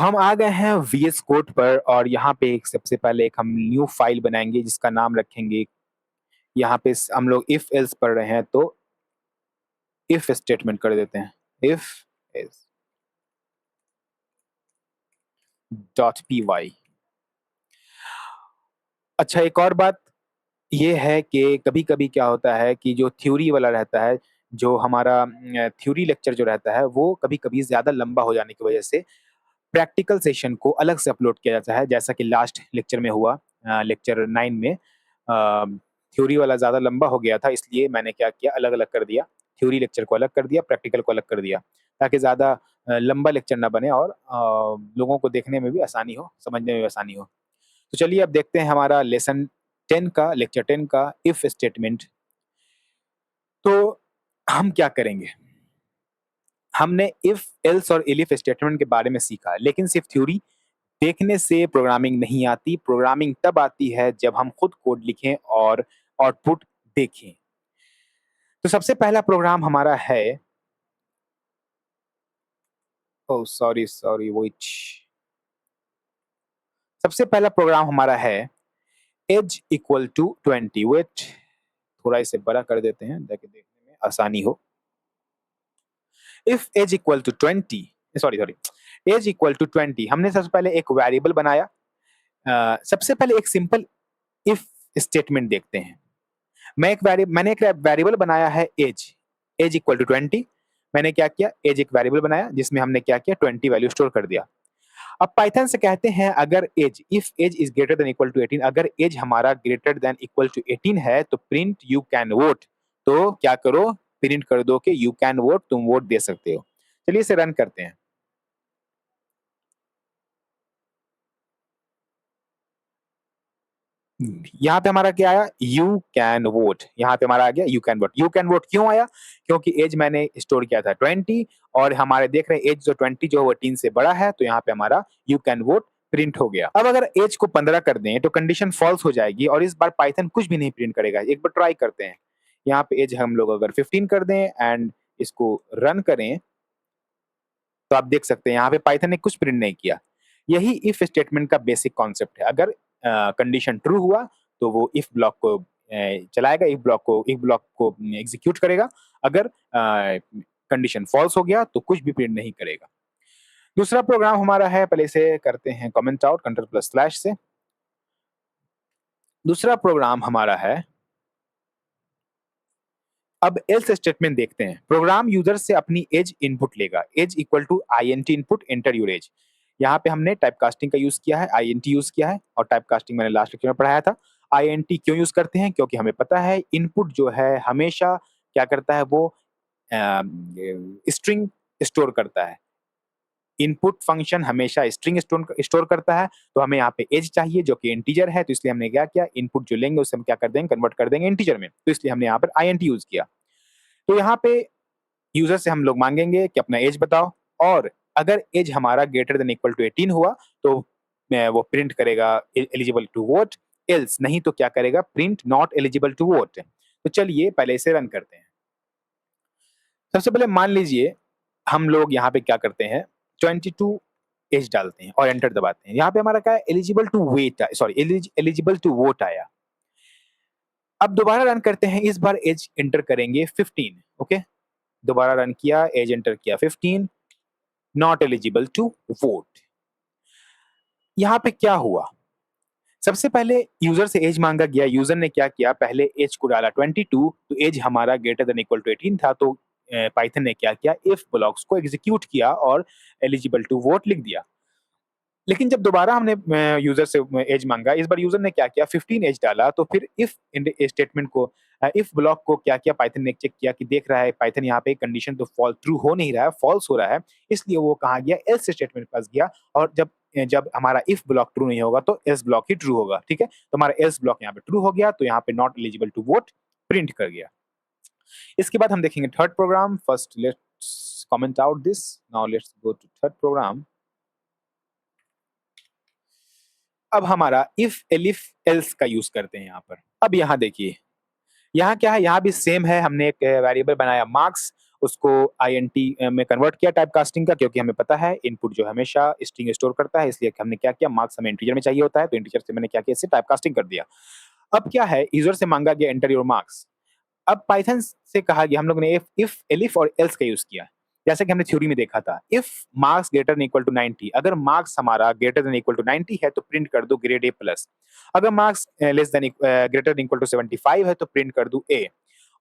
तो हम आ गए हैं वीएस कोड पर और यहाँ पे एक सबसे पहले एक हम न्यू फाइल बनाएंगे जिसका नाम रखेंगे। यहाँ पे हम लोग इफ एल्स पढ़ रहे हैं तो इफ स्टेटमेंट कर देते हैं। If else dot p y. अच्छा, एक और बात ये है कि कभी कभी क्या होता है कि जो थ्योरी वाला रहता है, जो हमारा थ्योरी लेक्चर जो रहता है वो कभी कभी ज्यादा लंबा हो जाने की वजह से प्रैक्टिकल सेशन को अलग से अपलोड किया जाता है, जैसा कि लास्ट लेक्चर में हुआ। लेक्चर 9 में थ्योरी वाला ज़्यादा लंबा हो गया था, इसलिए मैंने क्या किया, अलग अलग कर दिया। थ्योरी लेक्चर को अलग कर दिया, प्रैक्टिकल को अलग कर दिया, ताकि ज़्यादा लंबा लेक्चर ना बने और लोगों को देखने में भी आसानी हो, समझने में भी आसानी हो। तो चलिए अब देखते हैं हमारा लेसन 10 का, लेक्चर 10 का इफ स्टेटमेंट। तो हम क्या करेंगे, हमने इफ एल्स और एलिफ स्टेटमेंट के बारे में सीखा, लेकिन सिर्फ थ्योरी देखने से प्रोग्रामिंग नहीं आती। प्रोग्रामिंग तब आती है जब हम खुद कोड लिखें और आउटपुट देखें। तो सबसे पहला प्रोग्राम हमारा है, ओ सॉरी सॉरी वो सबसे पहला प्रोग्राम हमारा है एज इक्वल टू 20। वेट, थोड़ा इसे बड़ा कर देते हैं ताकि देखने में आसानी हो। If age equal to 20, sorry sorry, age equal to 20, हमने सबसे पहले एक वेरिएबल बनाया। सबसे पहले एक सिंपल इफ स्टेटमेंट देखते हैं। मैंने एक वेरिएबल बनाया है एज, एज इक्वल टू 20। मैंने क्या किया, एज एक वेरिएबल बनाया जिसमें हमने क्या किया, 20 वैल्यू स्टोर कर दिया। अब पाइथन से कहते हैं अगर age, if age is greater than equal to 18, अगर एज हमारा ग्रेटर देन इक्वल टू 18 है तो प्रिंट यू कैन वोट। तो क्या करो, प्रिंट कर दो कि यू कैन वोट, तुम वोट दे सकते हो। चलिए इसे रन करते हैं। यहाँ पे हमारा क्या आया, यू कैन वोट। यहाँ पे हमारा आ गया you can vote. You can vote क्यों आया, क्योंकि एज मैंने स्टोर किया था 20 और हमारे देख रहे हैं एज जो 20 जो 18 से बड़ा है, तो यहाँ पे हमारा यू कैन वोट प्रिंट हो गया। अब अगर एज को 15 कर दें तो कंडीशन फॉल्स हो जाएगी और इस बार पाइथन कुछ भी नहीं प्रिंट करेगा। एक बार ट्राई करते हैं। यहाँ पे एज हम लोग अगर 15 कर दें एंड इसको रन करें तो आप देख सकते हैं यहाँ पे पाइथन ने कुछ प्रिंट नहीं किया। यही इफ स्टेटमेंट का बेसिक कॉन्सेप्ट है। अगर कंडीशन ट्रू हुआ तो वो इफ ब्लॉक को चलाएगा, इफ ब्लॉक को एग्जीक्यूट करेगा। अगर कंडीशन फॉल्स हो गया तो कुछ भी प्रिंट नहीं करेगा। दूसरा प्रोग्राम हमारा है, पहले से करते हैं comment out control plus slash से। दूसरा प्रोग्राम हमारा है, अब एल्स स्टेटमेंट देखते हैं। प्रोग्राम यूजर से अपनी एज इनपुट लेगा, age equal to INT input enter your age. यहाँ पे हमने टाइप कास्टिंग का यूज किया है, INT यूज किया है, और टाइप कास्टिंग मैंने लास्ट लेक्चर में पढ़ाया था। INT क्यों यूज करते हैं, क्योंकि हमें पता है इनपुट जो है हमेशा क्या करता है, वो स्ट्रिंग स्टोर करता है। इनपुट फंक्शन हमेशा स्ट्रिंग स्टोर करता है। तो हमें यहाँ पे एज चाहिए जो कि इंटीजर है, तो इसलिए हमने क्या किया, इनपुट जो लेंगे उसे हम क्या कर देंगे, कन्वर्ट कर देंगे इंटीजर में। तो इसलिए हमने यहाँ पर INT यूज किया। तो यहाँ पे यूजर से हम लोग मांगेंगे कि अपना एज बताओ, और अगर एज हमारा ग्रेटर देन इक्वल टू 18 हुआ तो वो प्रिंट करेगा एलिजिबल टू वोट, एल्स नहीं तो क्या करेगा, print not eligible to vote. तो चलिए पहले इसे रन करते हैं। सबसे पहले मान लीजिए हम लोग यहाँ पे क्या करते हैं, 22 एज डालते हैं और एंटर दबाते हैं। यहाँ पे हमारा क्या है, eligible to wait, sorry eligible to vote आया। अब दोबारा रन करते हैं, इस बार एज एंटर करेंगे 15। ओके, दोबारा रन किया, एज एंटर किया 15, नॉट एलिजिबल टू वोट। यहाँ पे क्या हुआ, सबसे पहले यूजर से एज मांगा गया, यूजर ने क्या किया, पहले एज को डाला 22, तो एज हमारा ग्रेटर देन इक्वल टू 18 था। तो पाइथन ने क्या किया, इफ ब्लॉक्स को एग्जीक्यूट किया और एलिजिबल टू वोट लिख दिया। लेकिन जब दोबारा हमने यूजर से एज मांगा, इस बार यूजर ने क्या किया, 15 एज डाला। तो फिर इफ स्टेटमेंट को, इफ ब्लॉक को क्या किया, पाइथन ने चेक किया कि देख रहा है पाइथन यहाँ पे कंडीशन तो फॉल ट्रू हो नहीं रहा है, फॉल्स हो रहा है। इसलिए वो कहाँ गया, एल्स स्टेटमेंट के पास गया। और जब जब हमारा इफ ब्लॉक ट्रू नहीं होगा तो एल्स ब्लॉक ही ट्रू होगा। ठीक है, तो हमारा एल्स ब्लॉक यहाँ पे ट्रू हो गया, तो यहाँ पे not eligible to vote print कर गया। इसके बाद हम देखेंगे third program. First let's comment out this, now let's go to third program. अब हमारा इफ एलिफ एल्स का यूज करते हैं यहाँ पर। अब यहाँ देखिए, यहाँ क्या है, यहाँ भी सेम है, हमने एक वेरिएबल बनाया मार्क्स उसको INT में कन्वर्ट किया टाइप कास्टिंग का, क्योंकि हमें पता है इनपुट जो हमेशा स्ट्रिंग स्टोर करता है, इसलिए हमने क्या किया, मार्क्स हमें इंटीजर में चाहिए होता है, तो इंटीजर से मैंने क्या किया, इससे टाइप कास्टिंग कर दिया। अब क्या है, यूजर से मांगा गया एंटर योर मार्क्स। अब पाइथन से कहा गया, हम लोगों ने इफ एलिफ और एल्स का यूज किया। जैसे कि हमने थ्योरी में देखा था, if marks greater than equal to 90, अगर मार्क्स हमारा ग्रेटर देन इक्वल टू 90 है तो प्रिंट कर दो ग्रेड ए प्लस। अगर marks less than greater than equal to 75 है तो प्रिंट कर दो ए।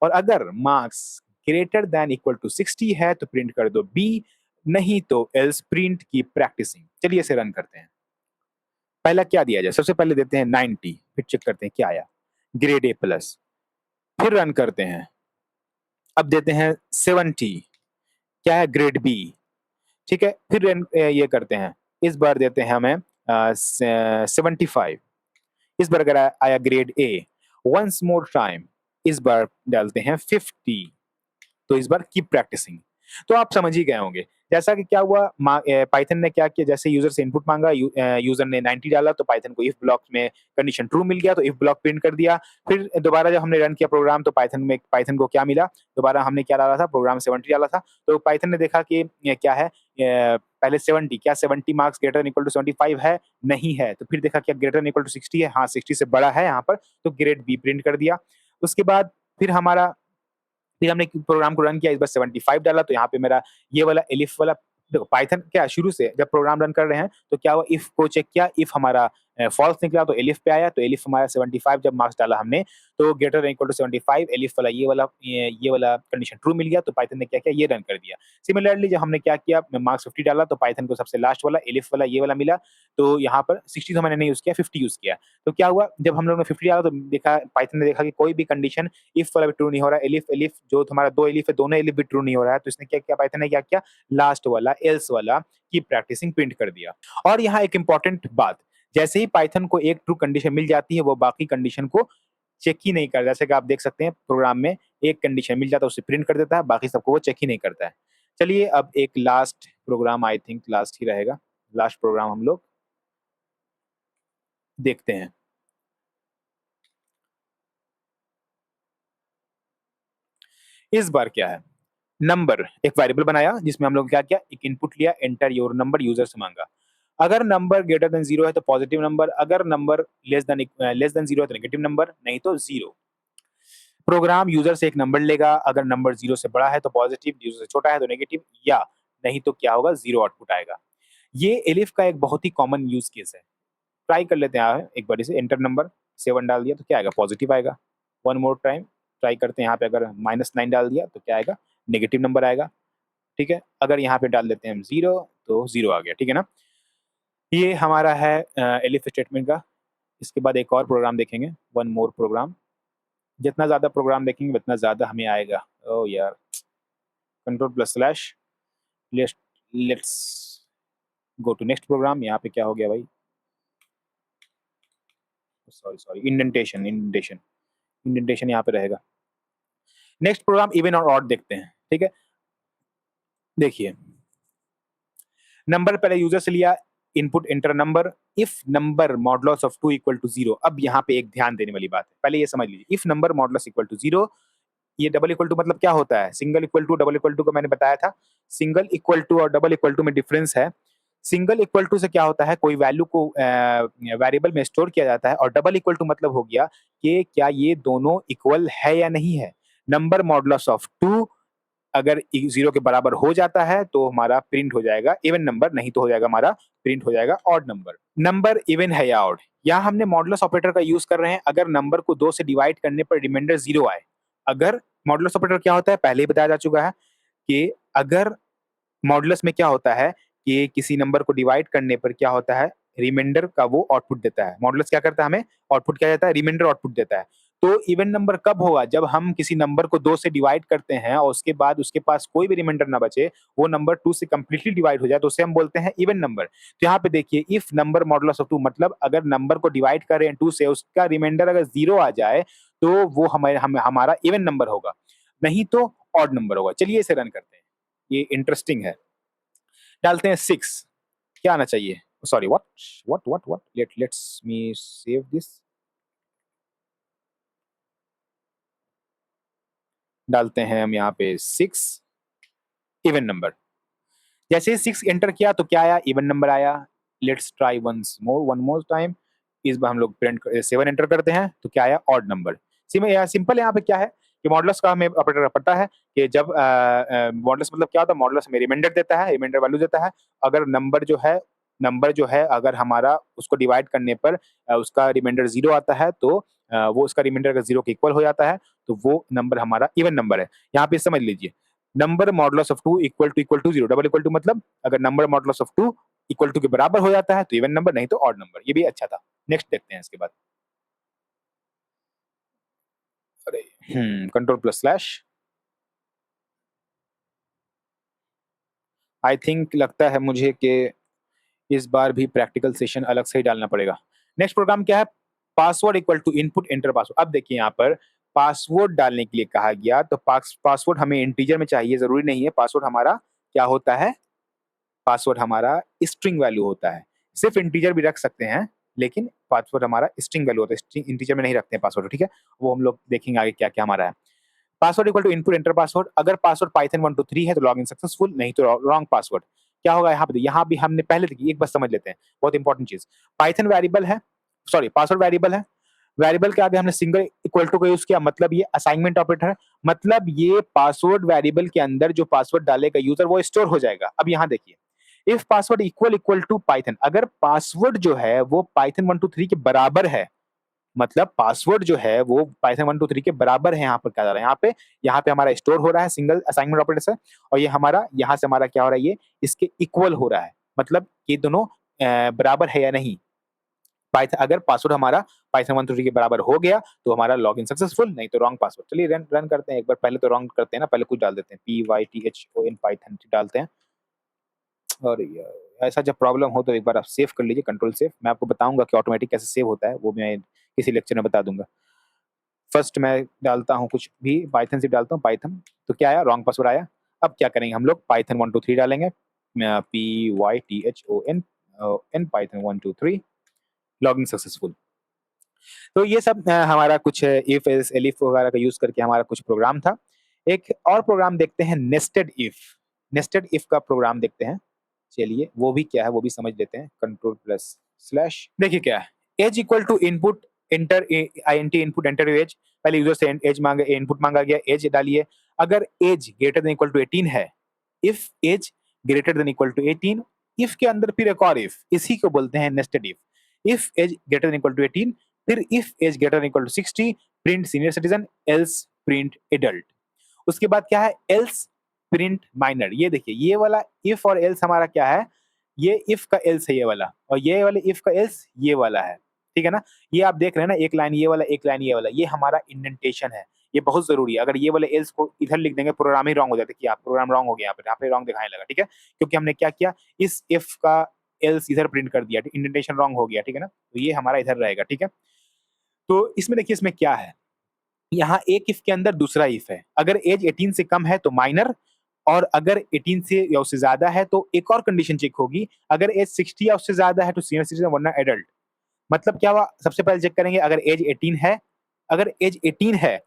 और अगर marks greater than equal to 60 है तो प्रिंट कर दो बी, नहीं तो एल्स प्रिंट की प्रैक्टिसिंग। चलिए इसे रन करते हैं। पहला क्या दिया जाए, सबसे पहले देते हैं 90, फिर चेक करते हैं क्या आया, ग्रेड ए प्लस। फिर रन करते हैं, अब देते हैं 70, क्या है, ग्रेड बी। ठीक है, फिर ये करते हैं, इस बार देते हैं हमें 75, इस बार अगर आया grade A. Once more time, इस बार डालते हैं 50, तो इस बार कीप प्रैक्टिसिंग। तो आप समझ ही गए होंगे जैसा कि क्या हुआ, पाइथन ने क्या किया, जैसे यूजर से इनपुट मांगा, यूजर ने 90 डाला तो पाइथन को इफ ब्लॉक में कंडीशन ट्रू मिल गया, तो इफ ब्लॉक प्रिंट कर दिया। फिर दोबारा जब हमने रन किया प्रोग्राम तो पाइथन को क्या मिला, दोबारा हमने क्या डाला था, प्रोग्राम 70 डाला था, तो पाइथन ने देखा कि ये क्या है, पहले 70, क्या 70 मार्क्स ग्रेटर इक्वल टू 75 है, नहीं है, तो फिर देखा क्या ग्रेटर इक्वल टू 60 है, हाँ 60 से बड़ा है यहाँ पर, तो ग्रेड बी प्रिंट कर दिया। उसके बाद फिर फिर हमने प्रोग्राम को रन किया, इस बार 75 डाला, तो यहाँ पे मेरा ये वाला एलिफ वाला, देखो पाइथन क्या शुरू से जब प्रोग्राम रन कर रहे हैं तो क्या हुआ, इफ को चेक किया, इफ हमारा फॉल्स निकला तो एलिफ पे आया, तो एलिफ हमारा 75 जब मार्क्स डाला हमने तो ग्रेटर इक्वल टू 75, एलिफ वाला ये वाला कंडीशन ट्रू मिल गया, तो पाइथन ने क्या किया, ये रन कर दिया। सिमिलरली जब हमने क्या किया, मार्क्स 50 डाला तो पाइथन को सबसे लास्ट वाला एलिफ वाला ये वाला मिला, तो यहाँ पर 60 तो मैंने नहीं यूज किया, 50 यूज किया। तो क्या हुआ, जब हम लोगों ने 50 डाला तो देखा, पाइथन ने देखा कि कोई भी कंडीशन इफ वाला भी ट्रू नहीं हो रहा है, एलिफ एलिफ जो हमारा दो एलिफ है, दोनों एलिफ भी ट्रू नहीं हो रहा है, तो इसने क्या किया, पाइथन ने क्या किया, लास्ट वाला एल्स वाला की प्रैक्टिसिंग प्रिंट कर दिया। और यहाँ एक इंपॉर्टेंट बात, जैसे ही पाइथन को एक ट्रू कंडीशन मिल जाती है वो बाकी कंडीशन को चेक ही नहीं करता। जैसे कि आप देख सकते हैं प्रोग्राम में एक कंडीशन मिल जाता है उसे प्रिंट कर देता है, बाकी सबको वो चेक ही नहीं करता है। चलिए अब एक last program, I think last ही रहेगा, लास्ट प्रोग्राम हम लोग देखते हैं। इस बार क्या है, नंबर एक वेरिएबल बनाया जिसमें हम लोग क्या किया, एक इनपुट लिया, एंटर योर नंबर, यूजर से मांगा। अगर नंबर ग्रेटर देन 0 है तो पॉजिटिव नंबर, अगर नंबर लेस देन 0 है तो नेगेटिव नंबर, नहीं तो 0। प्रोग्राम यूजर से एक नंबर लेगा, अगर नंबर 0 से बड़ा है तो पॉजिटिव, 0 से छोटा है तो नेगेटिव, या नहीं तो क्या होगा, 0 आउटपुट आएगा। ये एलिफ का एक बहुत ही कॉमन यूज केस है। ट्राई कर लेते हैं एक बार इसे, एंटर नंबर 7 डाल दिया तो क्या आएगा, पॉजिटिव आएगा। वन मोर टाइम ट्राई करते हैं, यहाँ पे अगर -9 डाल दिया तो क्या आएगा, नेगेटिव नंबर आएगा। ठीक है, अगर यहाँ पे डाल देते हैं हम 0 तो 0 आ गया, ठीक है ना। ये हमारा है एलिफ स्टेटमेंट का। इसके बाद एक और प्रोग्राम देखेंगे, वन मोर प्रोग्राम। जितना ज़्यादा प्रोग्राम देखेंगे उतना ज़्यादा हमें आएगा। ओह यार, control plus slash, let's let's go to next program. यहाँ पे क्या हो गया भाई, sorry sorry, indentation indentation indentation यहाँ पे रहेगा। नेक्स्ट प्रोग्राम इवन और ऑड देखते हैं, ठीक है। देखिए, नंबर पहले यूजर से लिया, input enter number, if number modulus of 2 equal to 0। अब यहाँ पे एक ध्यान देने वाली बात है, पहले ये समझ लीजिए, if number modulus equal to 0, ये डबल इक्वल टू मतलब क्या होता है, single equal to double equal to को मैंने बताया था। सिंगल इक्वल टू और डबल इक्वल टू में डिफरेंस है। सिंगल इक्वल टू से क्या होता है, कोई वैल्यू को वेरिएबल में स्टोर किया जाता है, और डबल इक्वल टू मतलब हो गया कि क्या ये दोनों इक्वल है या नहीं है। नंबर मॉडुलस ऑफ 2 अगर 0 के बराबर हो जाता है तो हमारा प्रिंट हो जाएगा इवन नंबर, नहीं तो हो जाएगा हमारा प्रिंट हो जाएगा ऑड नंबर। नंबर इवन है या ऑड, यहाँ हमने मॉडुलस ऑपरेटर का यूज कर रहे हैं। अगर नंबर को 2 से डिवाइड करने पर रिमाइंडर 0 आए, अगर मॉडुलस ऑपरेटर क्या होता है पहले ही बताया जा चुका है कि अगर मॉडुलस में क्या होता है कि किसी नंबर को डिवाइड करने पर क्या होता है, रिमाइंडर का वो आउटपुट देता है। मॉडुलस क्या करता है, हमें आउटपुट क्या देता है, रिमाइंडर आउटपुट देता है। तो इवन नंबर कब होगा, जब हम किसी नंबर को 2 से डिवाइड करते हैं और उसके बाद उसके पास कोई भी रिमाइंडर ना बचे, वो नंबर 2 से कंप्लीटली डिवाइड हो जाए, तो उसे हम बोलते हैं इवन नंबर। तो यहाँ पे देखिए, इफ नंबर मॉडुलस ऑफ 2 मतलब अगर नंबर को डिवाइड कर रहे हैं 2 से, उसका रिमाइंडर अगर 0 आ जाए तो वो हमारा इवन नंबर होगा, नहीं तो ऑड नंबर होगा। चलिए इसे रन करते हैं, ये इंटरेस्टिंग है। डालते हैं 6, क्या आना चाहिए, sorry what what what what, let's me save this. डालते हैं हम यहाँ पे 6, इवन नंबर। जैसे 6 एंटर किया तो क्या आया, इवन नंबर आया। Let's try one more time. इस बार हम लोग प्रिंट 7 एंटर करते हैं तो क्या आया, ऑड नंबर। सिंपल यहाँ पे क्या है कि मॉडुलस का हमें ऑपरेटर पता है कि जब मॉडुलस मतलब क्या होता है, मॉडुलस हमें रिमाइंडर देता है, रिमाइंडर वैल्यू देता है। अगर नंबर जो है अगर हमारा उसको डिवाइड करने पर उसका रिमाइंडर 0 आता है तो वो उसका रिमाइंडर अगर 0 के इक्वल हो जाता है तो वो नंबर हमारा इवन नंबर है। यहाँ पे समझ लीजिए, number modulus of 2 equal to 0, double equal to मतलब अगर number modulus of 2 equal to के बराबर हो जाता है तो इवन नंबर, नहीं तो ऑड नंबर। ये भी अच्छा था। नेक्स्ट देखते हैं इसके बाद। अरे control plus slash. I think लगता है मुझे कि इस बार भी प्रैक्टिकल सेशन अलग से ही डालना पड़ेगा। नेक्स्ट प्रोग्राम क्या है, password equal to input enter password. अब देखिए यहाँ पर पासवर्ड डालने के लिए कहा गया तो पासवर्ड हमें इंटीजर में चाहिए, जरूरी नहीं है। पासवर्ड हमारा क्या होता है, पासवर्ड हमारा स्ट्रिंग वैल्यू होता है। सिर्फ इंटीजर भी रख सकते हैं लेकिन पासवर्ड हमारा स्ट्रिंग वैल्यू होता है, स्ट्रिंग इंटीजर में नहीं रखते हैं पासवर्ड, ठीक है। वो हम लोग देखेंगे आगे क्या क्या हमारा है। Password equal to input enter password. अगर पासवर्ड पाइथन 123 है तो लॉग इन सक्सेसफुल, नहीं तो रॉन्ग पासवर्ड। क्या होगा यहाँ पे, यहाँ भी हमने पहले देखी, एक बार समझ लेते हैं, बहुत इंपॉर्टेंट चीज। पाइथन वेरिएबल है, सॉरी पासवर्ड वेरिएबल है। वेरिएबल के आगे हमने सिंगल इक्वल टू का यूज किया, मतलब ये असाइनमेंट ऑपरेटर है। मतलब ये पासवर्ड वेरिएबल के अंदर जो पासवर्ड डालेगा यूजर वो स्टोर हो जाएगा। अब यहाँ देखिए, if password equal to Python, अगर पासवर्ड जो है वो पाइथन 123 के बराबर है, मतलब पासवर्ड जो है वो पाइथन 123 के बराबर है। यहाँ पर क्या जा रहा है, यहाँ पे हमारा स्टोर हो रहा है सिंगल असाइनमेंट ऑपरेटर से, और ये हमारा यहाँ से हमारा क्या हो रहा है, ये इसके इक्वल हो रहा है। मतलब ये दोनों बराबर है या नहीं। पाइथन अगर पासवर्ड हमारा पाइथन 123 के बराबर हो गया तो हमारा लॉगिन सक्सेसफुल, नहीं तो रॉन्ग पासवर्ड। चलिए रन रन करते हैं एक बार, पहले तो रॉन्ग करते हैं ना, पहले कुछ डाल देते हैं, PYTHON पाइथन डालते हैं। और ऐसा जब प्रॉब्लम हो तो एक बार आप सेव कर लीजिए, कंट्रोल सेव। मैं आपको बताऊंगा कि ऑटोमेटिक कैसे सेव होता है, वो मैं किसी लेक्चर में बता दूंगा। फर्स्ट मैं डालता हूँ कुछ भी, पाइथन से डालता हूँ पाइथन, तो क्या आया, रॉन्ग पासवर्ड आया। अब क्या करेंगे हम लोग, पाइथन 123 डालेंगे, PYTHON पाइथन 123, लॉगिन सक्सेसफुल। तो ये सब हमारा कुछ इफ एलिफ वगैरह का यूज करके हमारा कुछ प्रोग्राम था। एक और प्रोग्राम देखते हैं, नेस्टेड इफ। नेस्टेड इफ का प्रोग्राम देखते हैं, चलिए वो भी क्या है वो भी समझ लेते हैं। कंट्रोल प्लस स्लैश, देखिए क्या है, age equal to input enter INT input enter age. पहले यूजर से एज मांगे, इनपुट मांगा गया, एज डालिए। अगर age greater than equal to 18 है, if age greater than equal to 18, if के अंदर फिर एक और इफ, इसी को बोलते हैं nested if. If age greater than equal to 18, फिर if age greater than equal to 60, print senior citizen, else print adult. उसके बाद क्या है, एल्स प्रिंट माइनर। ये देखिए, ये वाला इफ और एल्स हमारा क्या है, ये इफ का एल्स है ये वाला, और ये वाले इफ का एल्स ये वाला है, ठीक है ना। ये आप देख रहे हैं ना, एक लाइन ये वाला, एक लाइन ये वाला, ये हमारा इंडेंटेशन है। ये बहुत जरूरी है। अगर ये वाले एल्स को इधर लिख देंगे प्रोग्राम ही रॉन्ग हो जाता है, कि आप प्रोग्राम रॉन्ग हो गया, यहाँ पे रॉन्ग दिखाने लगा, ठीक है। क्योंकि हमने क्या किया, इस इफ का एल्स इधर प्रिंट कर दिया, इंडेंटेशन रॉन्ग हो गया, ठीक है ना। तो ये हमारा इधर रहेगा, ठीक है। तो इसमें देखिए, इसमें क्या है, यहाँ एक इफ के अंदर दूसरा इफ है। अगर एज 18 से कम है तो माइनर, और अगर 18 से या उससे ज्यादा है तो एक और कंडीशन चेक होगी, अगर एज 60 या उससे ज्यादा है तो सीनियर सिटीजन वरना एडल्ट। मतलब क्या हुआ, सबसे पहले चेक करेंगे अगर एज 18 है, अगर एज 18 है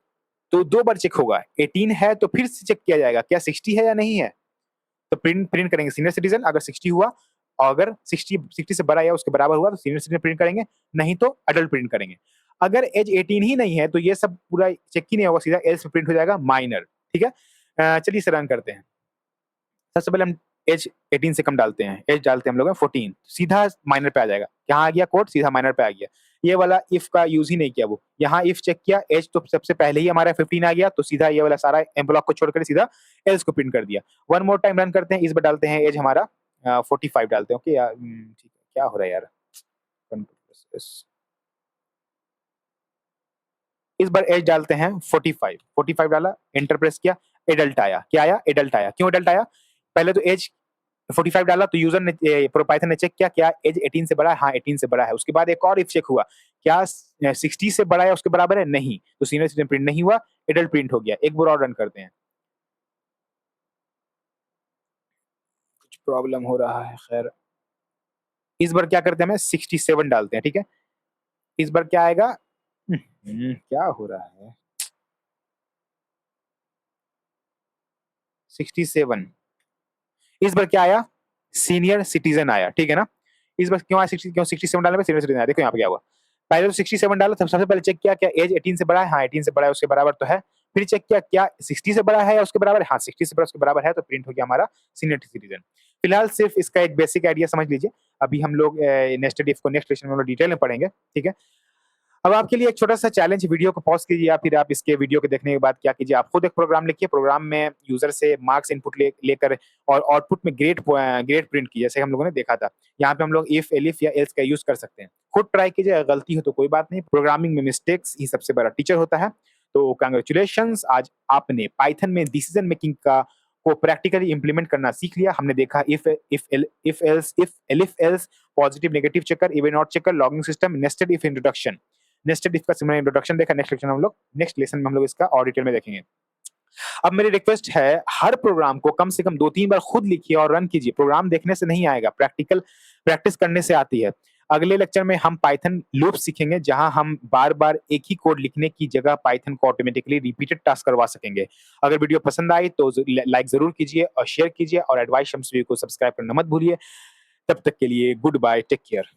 तो दो बार चेक होगा। 18 है तो फिर से चेक किया जाएगा क्या 60 है या नहीं है, तो प्रिंट प्रिंट करेंगे सीनियर सिटीजन अगर 60 हुआ, और अगर 60 से बड़ा या उसके बराबर हुआ तो सीनियर सिटीजन प्रिंट करेंगे, नहीं तो अडल्ट प्रिंट करेंगे। अगर एज 18 ही नहीं है तो ये सब पूरा चेक ही नहीं होगा, सीधा एल्स प्रिंट हो जाएगा, माइनर, ठीक है। चलिए इसे रन करते हैं। सबसे पहले हम एज 18 से कम डालते हैं, एज डालते हैं हम लोग 14, सीधा माइनर पे आ जाएगा। यहाँ आ गया कोड, सीधा माइनर पे आ गया। ये वाला इफ का यूज ही नहीं किया, वो यहाँ इफ चेक किया, एज तो सबसे पहले ही हमारा 15 आ गया, तो सीधा ये वाला सारा एम ब्लॉक को छोड़कर सीधा एल्स को प्रिंट कर दिया। वन मोर टाइम रन करते हैं, इस बार डालते हैं एज हमारा 45 डालते हैं। ओके यार, ठीक है, क्या हो रहा है यार, इस बार एज डालते हैं 45, 45 डाला, एंटर प्रेस किया, एडल्ट आया। क्या आया, एडल्ट आया। क्यों एडल्ट आया, पहले तो एज 45 डाला तो यूजर ने पाइथन ने चेक किया क्या एज 18 से बड़ा है, हाँ 18 से बड़ा है। उसके बाद एक और इफ चेक हुआ, क्या 60 से बड़ा है उसके बराबर है, नहीं, तो सीनियर सिटीजन प्रिंट नहीं हुआ, एडल्ट प्रिंट हो गया। एक बार और रन करते हैं, कुछ प्रॉब्लम हो रहा है, खैर। इस बार क्या करते हैं, हमें 67 डालते हैं, ठीक है। इस बार क्या आएगा, क्या हो रहा है, 67, इस बार क्या आया? सीनियर सिटीजन आया, ठीक है ना? इस बार क्यों आया 60, क्यों 67 डाला? सीनियर सिटीजन आया। देखो यहाँ पे क्या हुआ, पहले तो 67 डाला, तब सबसे पहले चेक किया क्या एज 18 से बड़ा है? हाँ 18 से बड़ा है, उसके बराबर तो है। फिर चेक किया क्या 60 से बड़ा है या उसके बराबर है? हाँ 60 से बड़ा उसके बराबर है, तो प्रिंट हो गया हमारा सीनियर सिटीजन। फिलहाल सिर्फ इसका एक बेसिक आइडिया समझ लीजिए। अभी हम लोग नेस्टेड इफ को नेक्स्ट लेक्चर में हम लोग डिटेल में पढ़ेंगे, ठीक है? अब आपके लिए एक छोटा-सा चैलेंज, वीडियो को पॉज़ कीजिए या फिर आप इसके वीडियो को देखने के बाद क्या कीजिए, आप खुद एक प्रोग्राम लिखिए, प्रोग्राम में यूज़र से मार्क्स इनपुट लेकर और आउटपुट में ग्रेड प्रिंट कीजिए, जैसे हम लोगों ने देखा था। यहाँ पे हम लोग इफ, एलिफ या एल्स का यूज़ कर सकते हैं। खुद ट्राई कीजिए, अगर गलती हो तो कोई बात नहीं, प्रोग्रामिंग में मिस्टेक्स ही सबसे बड़ा टीचर होता है। तो कांग्रेचुलेशंस, आज आपने पाइथन में डिसीजन मेकिंग को प्रैक्टिकली इम्प्लीमेंट करना सीख लिया। हमने देखा if else, elif else, positive negative checker, even odd checker, logging system, nested if introduction. Nested if का सिंपल इंट्रोडक्शन देखा। नेक्स्ट लेसन में हम लोग इसका और डिटेल में देखेंगे। अब मेरी रिक्वेस्ट है, हर प्रोग्राम को कम से कम 2-3 बार खुद लिखिए और रन कीजिए। प्रोग्राम देखने से नहीं आएगा, प्रैक्टिस करने से आती है। अगले लेक्चर में हम पाइथन लूप सीखेंगे, जहां हम बार-बार एक ही कोड लिखने की जगह पाइथन को ऑटोमेटिकली रिपीटेड टास्क करवा सकेंगे। अगर वीडियो पसंद आई तो लाइक ज़रूर कीजिए और शेयर कीजिए, और एडवाइस शम्स को सब्सक्राइब करना मत भूलिए। तब तक के लिए गुड बाय, टेक केयर।